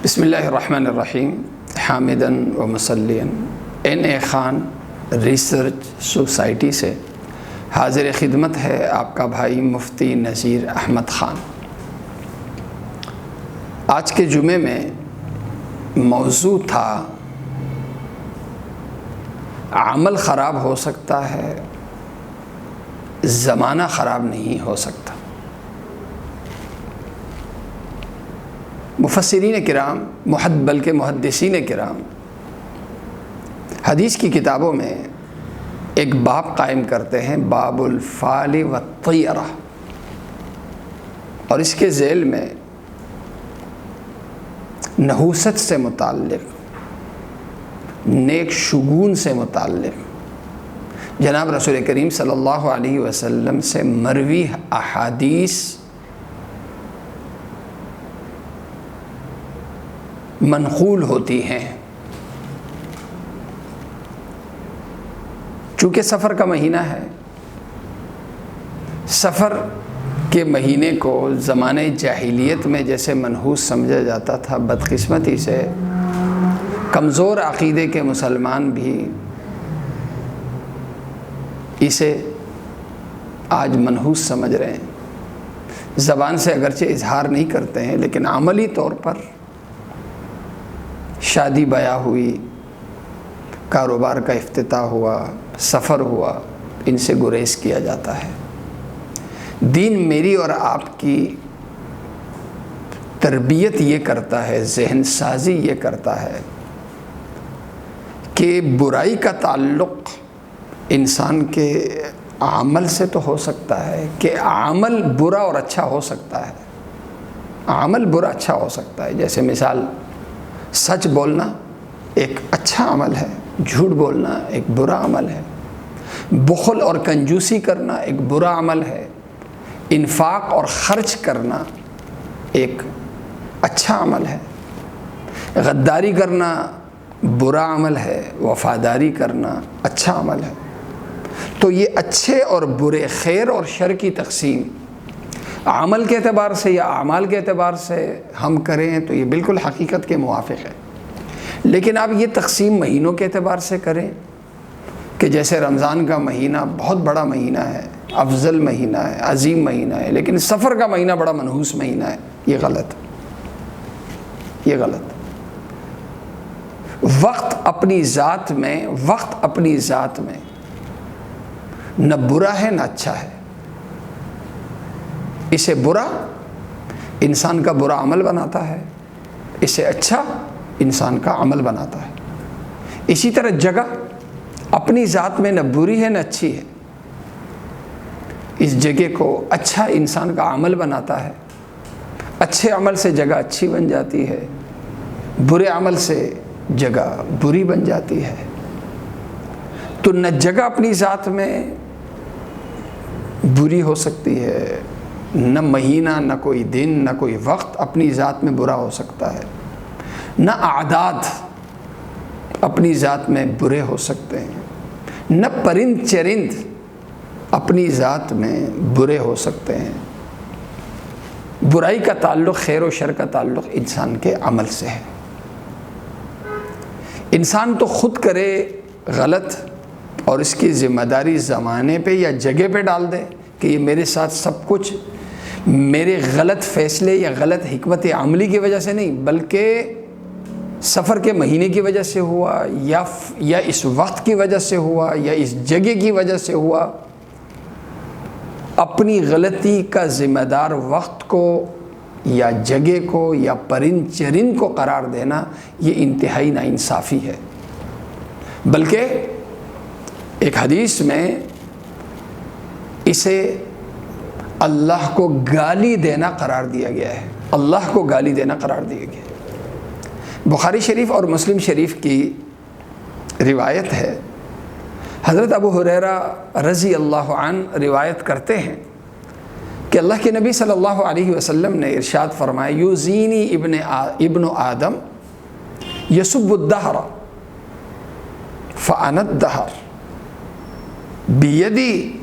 بسم اللہ الرحمن الرحیم حامداً و مصلیاً این خان ریسرچ سوسائٹی سے حاضر خدمت ہے آپ کا بھائی مفتی نذیر احمد خان۔ آج کے جمعے میں موضوع تھا عمل خراب ہو سکتا ہے، زمانہ خراب نہیں ہو سکتا۔ مفسرین کرام بلکہ محدثین کرام حدیث کی کتابوں میں ایک باب قائم کرتے ہیں، باب الفال والطیرہ، اور اس کے ذیل میں نحوست سے متعلق، نیک شگون سے متعلق جناب رسول کریم صلی اللہ علیہ وسلم سے مروی احادیث منقول ہوتی ہیں۔ چونکہ سفر کا مہینہ ہے، سفر کے مہینے کو زمانہ جاہلیت میں جیسے منحوس سمجھا جاتا تھا، بدقسمتی سے کمزور عقیدے کے مسلمان بھی اسے آج منحوس سمجھ رہے ہیں۔ زبان سے اگرچہ اظہار نہیں کرتے ہیں، لیکن عملی طور پر شادی بیاہ ہوئی، کاروبار کا افتتاح ہوا، سفر ہوا، ان سے گریز کیا جاتا ہے۔ دین میری اور آپ کی تربیت یہ کرتا ہے، ذہن سازی یہ کرتا ہے کہ برائی کا تعلق انسان کے عمل سے تو ہو سکتا ہے، کہ عمل برا اور اچھا ہو سکتا ہے، عمل برا اچھا ہو سکتا ہے۔ جیسے مثال، سچ بولنا ایک اچھا عمل ہے، جھوٹ بولنا ایک برا عمل ہے، بخل اور کنجوسی کرنا ایک برا عمل ہے، انفاق اور خرچ کرنا ایک اچھا عمل ہے، غداری کرنا برا عمل ہے، وفاداری کرنا اچھا عمل ہے۔ تو یہ اچھے اور برے، خیر اور شر کی تقسیم عمل کے اعتبار سے یا اعمال کے اعتبار سے ہم کریں تو یہ بالکل حقیقت کے موافق ہے۔ لیکن آپ یہ تقسیم مہینوں کے اعتبار سے کریں کہ جیسے رمضان کا مہینہ بہت بڑا مہینہ ہے، افضل مہینہ ہے، عظیم مہینہ ہے، لیکن سفر کا مہینہ بڑا منحوس مہینہ ہے، یہ غلط، یہ غلط۔ وقت اپنی ذات میں نہ برا ہے نہ اچھا ہے۔ اسے برا انسان کا برا عمل بناتا ہے، اسے اچھا انسان کا عمل بناتا ہے۔ اسی طرح جگہ اپنی ذات میں نہ بری ہے نہ اچھی ہے، اس جگہ کو اچھا انسان کا عمل بناتا ہے، اچھے عمل سے جگہ اچھی بن جاتی ہے، برے عمل سے جگہ بری بن جاتی ہے۔ تو نہ جگہ اپنی ذات میں بری ہو سکتی ہے، نہ مہینہ، نہ کوئی دن، نہ کوئی وقت اپنی ذات میں برا ہو سکتا ہے، نہ اعداد اپنی ذات میں برے ہو سکتے ہیں، نہ پرند چرند اپنی ذات میں برے ہو سکتے ہیں۔ برائی کا تعلق، خیر و شر کا تعلق انسان کے عمل سے ہے۔ انسان تو خود کرے غلط اور اس کی ذمہ داری زمانے پہ یا جگہ پہ ڈال دے کہ یہ میرے ساتھ سب کچھ میرے غلط فیصلے یا غلط حکمت عملی کی وجہ سے نہیں، بلکہ سفر کے مہینے کی وجہ سے ہوا، یا اس وقت کی وجہ سے ہوا، یا اس جگہ کی وجہ سے ہوا۔ اپنی غلطی کا ذمہ دار وقت کو یا جگہ کو یا پرند چرند کو قرار دینا، یہ انتہائی ناانصافی ہے۔ بلکہ ایک حدیث میں اسے اللہ کو گالی دینا قرار دیا گیا ہے، اللہ کو گالی دینا قرار دیا گیا ہے۔ بخاری شریف اور مسلم شریف کی روایت ہے، حضرت ابو ہریرہ رضی اللہ عنہ روایت کرتے ہیں کہ اللہ کے نبی صلی اللہ علیہ وسلم نے ارشاد فرمایا، یوزینی ابن آدم یسب الدہر فانا الدہر بیدی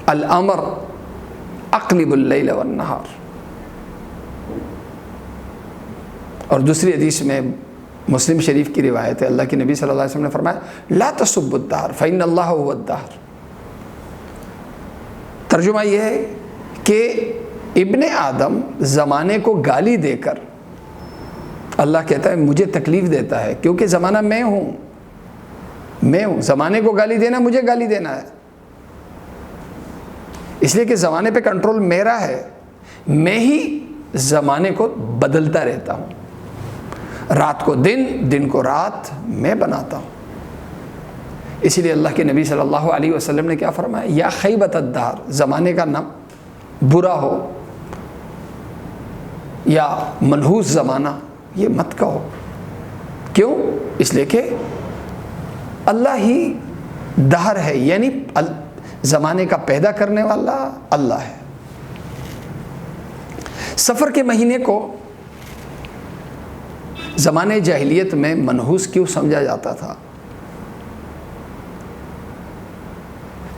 الامر اقلب اللیل والنہار۔ اور دوسری حدیث میں مسلم شریف کی روایت ہے، اللہ کے نبی صلی اللہ علیہ وسلم نے فرمایا لا تسبوا الدہر فإن اللہ هو الدہر۔ ترجمہ یہ ہے کہ ابن آدم زمانے کو گالی دے کر، اللہ کہتا ہے مجھے تکلیف دیتا ہے کیونکہ زمانہ میں ہوں، زمانے کو گالی دینا مجھے گالی دینا ہے، اس لیے کہ زمانے پہ کنٹرول میرا ہے، میں ہی زمانے کو بدلتا رہتا ہوں، رات کو دن، دن کو رات میں بناتا ہوں۔ اسی لیے اللہ کے نبی صلی اللہ علیہ وسلم نے کیا فرمایا، یا خیبت الدہر، زمانے کا نام برا ہو یا منحوس زمانہ یہ مت کہو، کیوں؟ اس لیے کہ اللہ ہی دہر ہے، یعنی زمانے کا پیدا کرنے والا اللہ ہے۔ سفر کے مہینے کو زمانے جاہلیت میں منحوس کیوں سمجھا جاتا تھا؟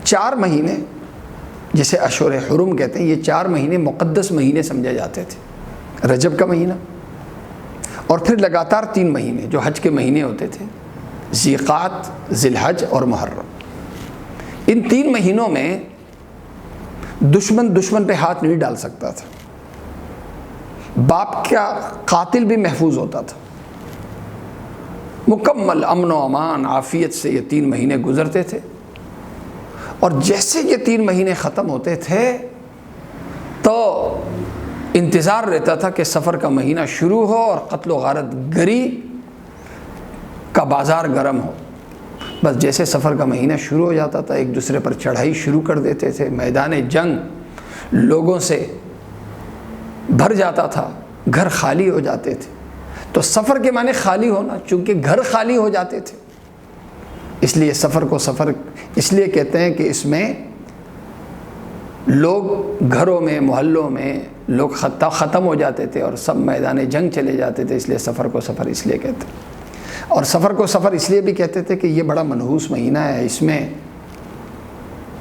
4 مہینے جسے اشہر حرم کہتے ہیں، یہ 4 مہینے مقدس مہینے سمجھے جاتے تھے۔ رجب کا مہینہ، اور پھر لگاتار 3 مہینے جو حج کے مہینے ہوتے تھے، ذیقعد، ذی الحج اور محرم۔ ان 3 مہینوں میں دشمن پہ ہاتھ نہیں ڈال سکتا تھا، باپ کا قاتل بھی محفوظ ہوتا تھا، مکمل امن و امان عافیت سے یہ 3 مہینے گزرتے تھے۔ اور جیسے یہ 3 مہینے ختم ہوتے تھے تو انتظار رہتا تھا کہ سفر کا مہینہ شروع ہو اور قتل و غارت گری کا بازار گرم ہو۔ بس جیسے سفر کا مہینہ شروع ہو جاتا تھا، ایک دوسرے پر چڑھائی شروع کر دیتے تھے، میدان جنگ لوگوں سے بھر جاتا تھا، گھر خالی ہو جاتے تھے۔ تو سفر کے معنی خالی ہونا، چونکہ گھر خالی ہو جاتے تھے، اس لیے سفر کو سفر اس لیے کہتے ہیں کہ اس میں لوگ گھروں میں، محلوں میں لوگ ختم ہو جاتے تھے اور سب میدان جنگ چلے جاتے تھے، اس لیے سفر کو سفر اس لیے کہتے ہیں۔ اور سفر کو سفر اس لیے بھی کہتے تھے کہ یہ بڑا منحوس مہینہ ہے، اس میں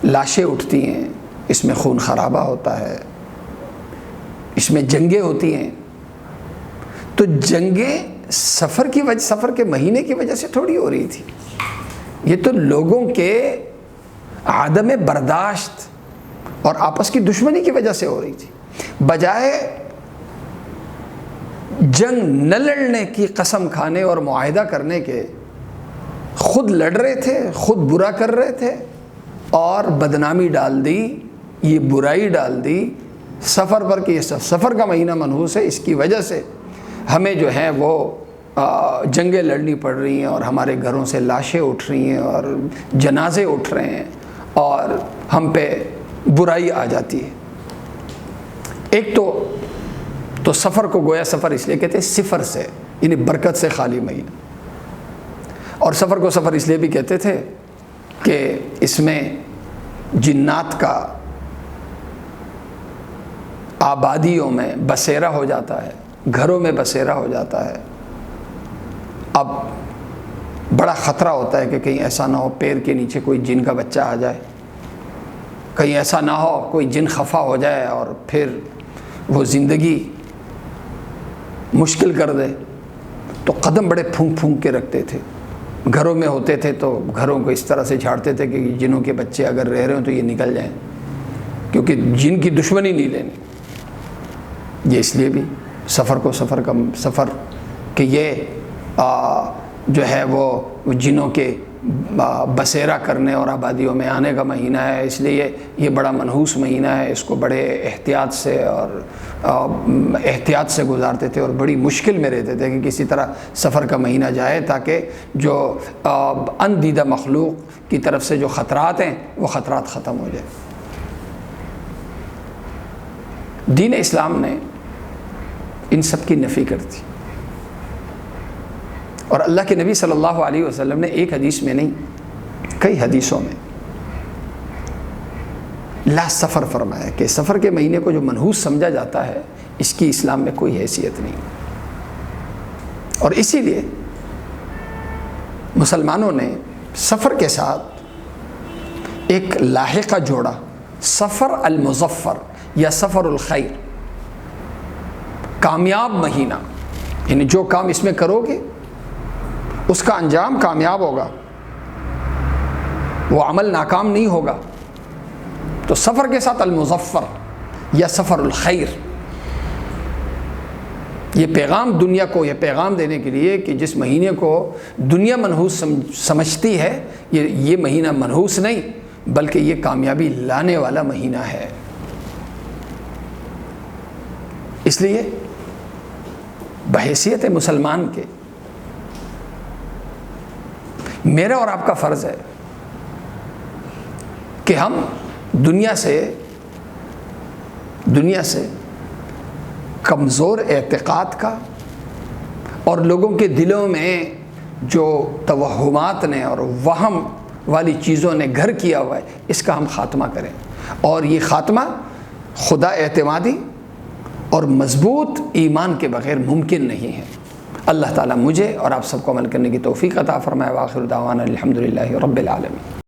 لاشیں اٹھتی ہیں، اس میں خون خرابہ ہوتا ہے، اس میں جنگیں ہوتی ہیں۔ تو جنگیں سفر کے مہینے کی وجہ سے تھوڑی ہو رہی تھی، یہ تو لوگوں کے عدم برداشت اور آپس کی دشمنی کی وجہ سے ہو رہی تھی۔ بجائے جنگ نہ لڑنے کی قسم کھانے اور معاہدہ کرنے کے، خود لڑ رہے تھے، خود برا کر رہے تھے اور بدنامی ڈال دی، یہ برائی ڈال دی سفر پر کہ یہ سفر کا مہینہ منحوس ہے، اس کی وجہ سے ہمیں جو ہے وہ جنگیں لڑنی پڑ رہی ہیں اور ہمارے گھروں سے لاشیں اٹھ رہی ہیں اور جنازے اٹھ رہے ہیں اور ہم پہ برائی آ جاتی ہے۔ ایک تو سفر کو گویا سفر اس لیے کہتے ہیں صفر سے، یعنی برکت سے خالی مہینہ، اور سفر کو سفر اس لیے بھی کہتے تھے کہ اس میں جنات کا آبادیوں میں بسیرا ہو جاتا ہے، گھروں میں بسیرا ہو جاتا ہے۔ اب بڑا خطرہ ہوتا ہے کہ کہیں ایسا نہ ہو پیر کے نیچے کوئی جن کا بچہ آ جائے، کہیں ایسا نہ ہو کوئی جن خفا ہو جائے اور پھر وہ زندگی مشکل کر دے۔ تو قدم بڑے پھونک پھونک کے رکھتے تھے، گھروں میں ہوتے تھے تو گھروں کو اس طرح سے جھاڑتے تھے کہ جنوں کے بچے اگر رہ رہے ہوں تو یہ نکل جائیں، کیونکہ جن کی دشمنی نہیں لینی۔ یہ اس لیے بھی سفر کو سفر کہ یہ جو ہے وہ جنوں کے بسیرا کرنے اور آبادیوں میں آنے کا مہینہ ہے، اس لیے یہ بڑا منحوس مہینہ ہے، اس کو بڑے احتیاط سے گزارتے تھے اور بڑی مشکل میں رہتے تھے کہ کسی طرح سفر کا مہینہ جائے تاکہ جو اندیدہ مخلوق کی طرف سے جو خطرات ہیں وہ خطرات ختم ہو جائے۔ دین اسلام نے ان سب کی نفی کر دی، اور اللہ کے نبی صلی اللہ علیہ وسلم نے ایک حدیث میں نہیں کئی حدیثوں میں لا سفر فرمایا کہ سفر کے مہینے کو جو منحوس سمجھا جاتا ہے اس کی اسلام میں کوئی حیثیت نہیں۔ اور اسی لیے مسلمانوں نے سفر کے ساتھ ایک لاحقہ جوڑا، سفر المظفر یا سفر الخیر، کامیاب مہینہ، یعنی جو کام اس میں کرو گے اس کا انجام کامیاب ہوگا، وہ عمل ناکام نہیں ہوگا۔ تو سفر کے ساتھ المظفر یا سفر الخیر، یہ پیغام دنیا کو یہ پیغام دینے کے لیے کہ جس مہینے کو دنیا منحوس سمجھتی ہے، یہ مہینہ منحوس نہیں بلکہ یہ کامیابی لانے والا مہینہ ہے۔ اس لیے بحیثیت مسلمان کے میرا اور آپ کا فرض ہے کہ ہم دنیا سے کمزور اعتقاد کا اور لوگوں کے دلوں میں جو توہمات نے اور وہم والی چیزوں نے گھر کیا ہوا ہے، اس کا ہم خاتمہ کریں، اور یہ خاتمہ خدا اعتمادی اور مضبوط ایمان کے بغیر ممکن نہیں ہے۔ اللہ تعالیٰ مجھے اور آپ سب کو عمل کرنے کی توفیق عطا فرمائے۔ وآخر دعوانا الحمدللہ رب العالمین۔